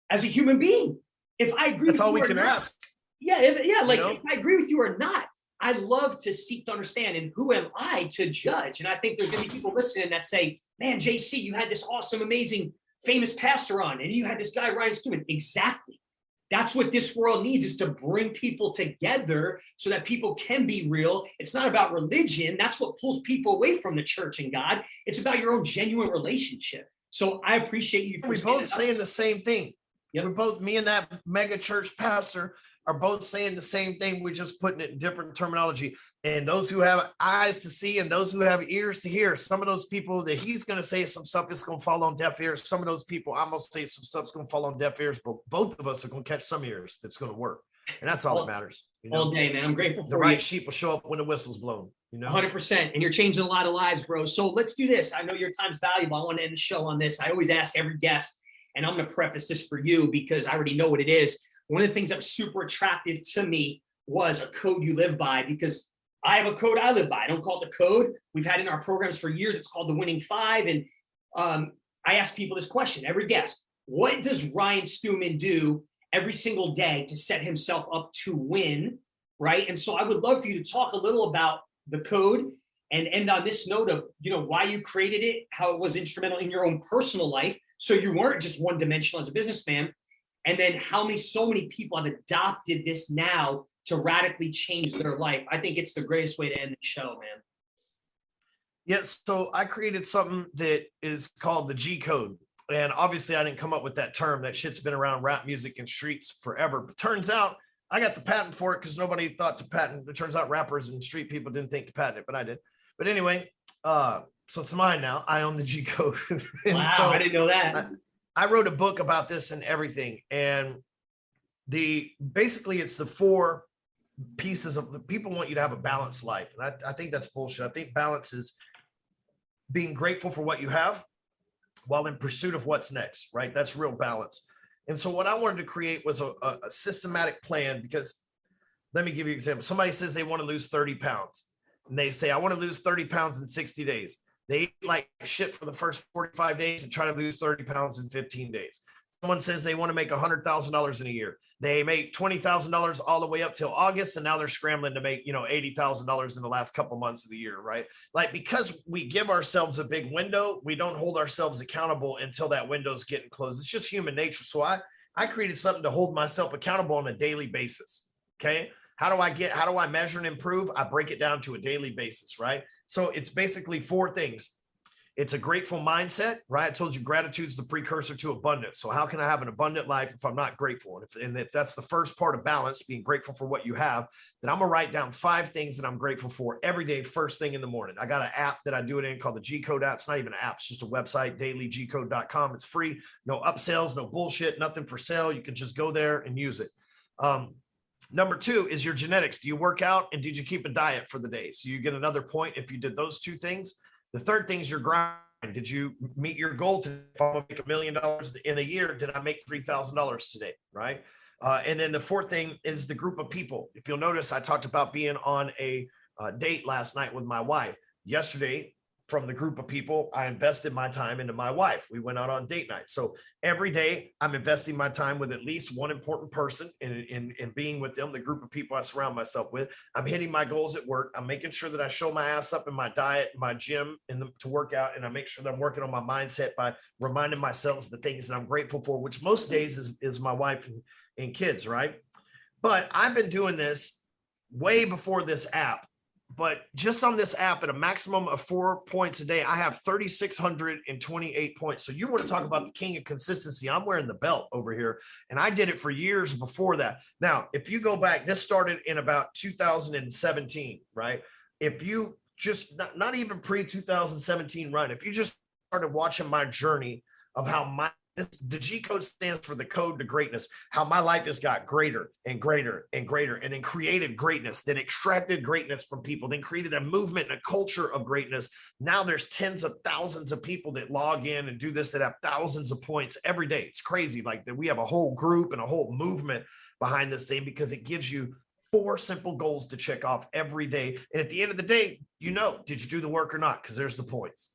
as a human being. If I agree, that's all we can ask. Yeah. If I agree with you or not, I love to seek to understand. And who am I to judge? And I think there's going to be people listening that say, man, JC, you had this awesome, amazing, famous pastor on, and you had this guy, Ryan Stewman. Exactly. That's what this world needs, is to bring people together so that people can be real. It's not about religion. That's what pulls people away from the church and God. It's about your own genuine relationship. So I appreciate you. We're both saying the same thing. Yep. We're both, me and that mega church pastor are both saying the same thing. We're just putting it in different terminology. And those who have eyes to see and those who have ears to hear, some of those people that he's going to say some stuff is going to fall on deaf ears. Some of those people, I'm going to say some stuff's going to fall on deaf ears, but both of us are going to catch some ears that's going to work. And that's all that matters. All day, man. I'm grateful for the right sheep will show up when the whistle's blown. 100%. And you're changing a lot of lives, bro. So let's do this. I know your time's valuable. I want to end the show on this. I always ask every guest, and I'm going to preface this for you because I already know what it is. One of the things that was super attractive to me was a code you live by, because I have a code I live by. I don't call it the code. We've had in our programs for years. It's called the Winning 5. And I ask people this question, every guest: what does Ryan Stewman do every single day to set himself up to win, right? And so I would love for you to talk a little about the code and end on this note of, why you created it, how it was instrumental in your own personal life, So you weren't just one dimensional as a businessman. And then so many people have adopted this now to radically change their life. I think it's the greatest way to end the show, man. Yes. So I created something that is called the G code. And obviously I didn't come up with that term. That shit's been around rap music and streets forever. But turns out I got the patent for it because nobody thought to patent. It turns out rappers and street people didn't think to patent it, but I did. But anyway, so it's mine now. I own the G code. Wow, so I didn't know that. I wrote a book about this and everything. And basically it's the 4 pieces of the people want you to have a balanced life. And I think that's bullshit. I think balance is being grateful for what you have while in pursuit of what's next, right? That's real balance. And so what I wanted to create was a systematic plan, because let me give you an example. Somebody says they want to lose 30 pounds and they say, I want to lose 30 pounds in 60 days. They eat like shit for the first 45 days and try to lose 30 pounds in 15 days. Someone says they want to make $100,000 in a year. They make $20,000 all the way up till August, and now they're scrambling to make, $80,000 in the last couple months of the year, right? Like, because we give ourselves a big window, we don't hold ourselves accountable until that window's getting closed. It's just human nature. So I created something to hold myself accountable on a daily basis. Okay. How do I measure and improve? I break it down to a daily basis, right? So it's basically 4 things. It's a grateful mindset, right? I told you gratitude's the precursor to abundance. So how can I have an abundant life if I'm not grateful? And if that's the first part of balance, being grateful for what you have, then I'm gonna write down 5 things that I'm grateful for every day, first thing in the morning. I got an app that I do it in called the G Code app. It's not even an app, it's just a website, dailygcode.com. It's free, no upsells, no bullshit, nothing for sale. You can just go there and use it. Number 2 is your genetics. Do you work out and did you keep a diet for the day? So you get another point if you did those 2 things. The third thing is your grind. Did you meet your goal to, if I'm gonna make $1 million in a year, did I make $3,000 today, right? And then the 4th thing is the group of people. If you'll notice, I talked about being on a date last night with my wife. Yesterday, from the group of people, I invested my time into my wife. We went out on date night. So every day I'm investing my time with at least one important person in being with them, the group of people I surround myself with. I'm hitting my goals at work. I'm making sure that I show my ass up in my diet, my gym, to work out. And I make sure that I'm working on my mindset by reminding myself the things that I'm grateful for, which most days is my wife and kids, right? But I've been doing this way before this app. But just on this app, at a maximum of 4 points a day, I have 3,628 points. So you want to talk about the king of consistency? I'm wearing the belt over here, and I did it for years before that. Now, if you go back, this started in about 2017, right? If you just not even pre-2017 run, if you just started watching my journey of how the G code stands for the code to greatness, how my life has got greater and greater and greater, and then created greatness, then extracted greatness from people, then created a movement and a culture of greatness. Now there's tens of thousands of people that log in and do this, that have thousands of points every day. It's crazy. Like that we have a whole group and a whole movement behind this thing, because it gives you 4 simple goals to check off every day. And at the end of the day, did you do the work or not? Because there's the points.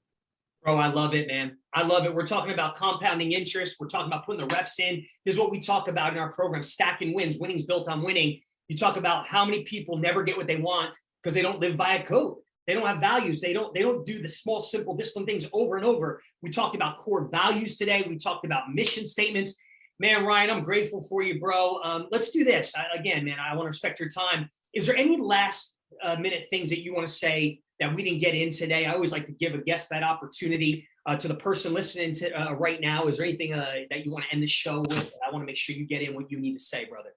Bro, I love it, man. I love it. We're talking about compounding interest. We're talking about putting the reps in. This is what we talk about in our program, stacking wins. Winning's built on winning. You talk about how many people never get what they want because they don't live by a code. They don't have values. They don't do the small, simple, disciplined things over and over. We talked about core values today. We talked about mission statements. Man, Ryan, I'm grateful for you, bro. Let's do this. Again, man, I want to respect your time. Is there any last minute things that you want to say that we didn't get in today? I always like to give a guest that opportunity. To the person listening to right now, is there anything that you want to end the show with? I want to make sure you get in what you need to say, brother.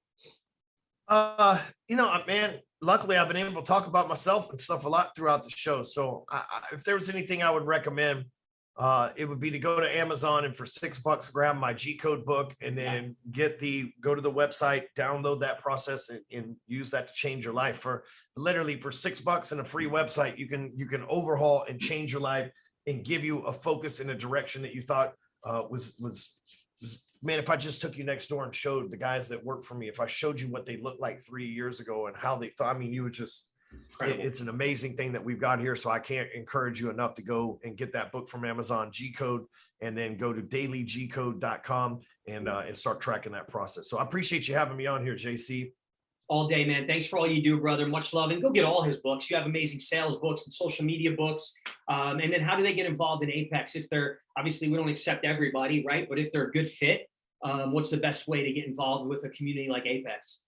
Man, luckily I've been able to talk about myself and stuff a lot throughout the show. So if there was anything I would recommend, it would be to go to Amazon and for $6 grab my G code book, and then go to the website, download that process and use that to change your life. For literally for $6 and a free website, you can overhaul and change your life and give you a focus in a direction that you thought was man, if I just took you next door and showed the guys that work for me, if I showed you what they looked like 3 years ago and how they thought, you would just, it's an amazing thing that we've got here. So I can't encourage you enough to go and get that book from Amazon, G Code, and then go to dailygcode.com and start tracking that process. So I appreciate you having me on here, JC. All day, man. Thanks for all you do, brother. Much love. And go get all his books. You have amazing sales books and social media books. And then how do they get involved in Apex? If they're, obviously, we don't accept everybody, right? But if they're a good fit, what's the best way to get involved with a community like Apex?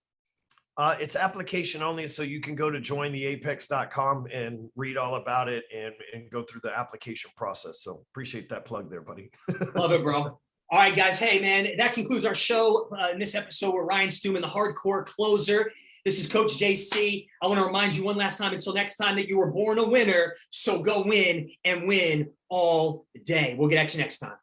It's application only, so you can go to jointheapex.com and read all about it and go through the application process. So appreciate that plug there, buddy. Love it, bro. All right, guys. Hey, man, that concludes our show in this episode with Ryan Stewman, the hardcore closer. This is Coach JC. I want to remind you one last time, until next time, that you were born a winner. So go win and win all day. We'll get at you next time.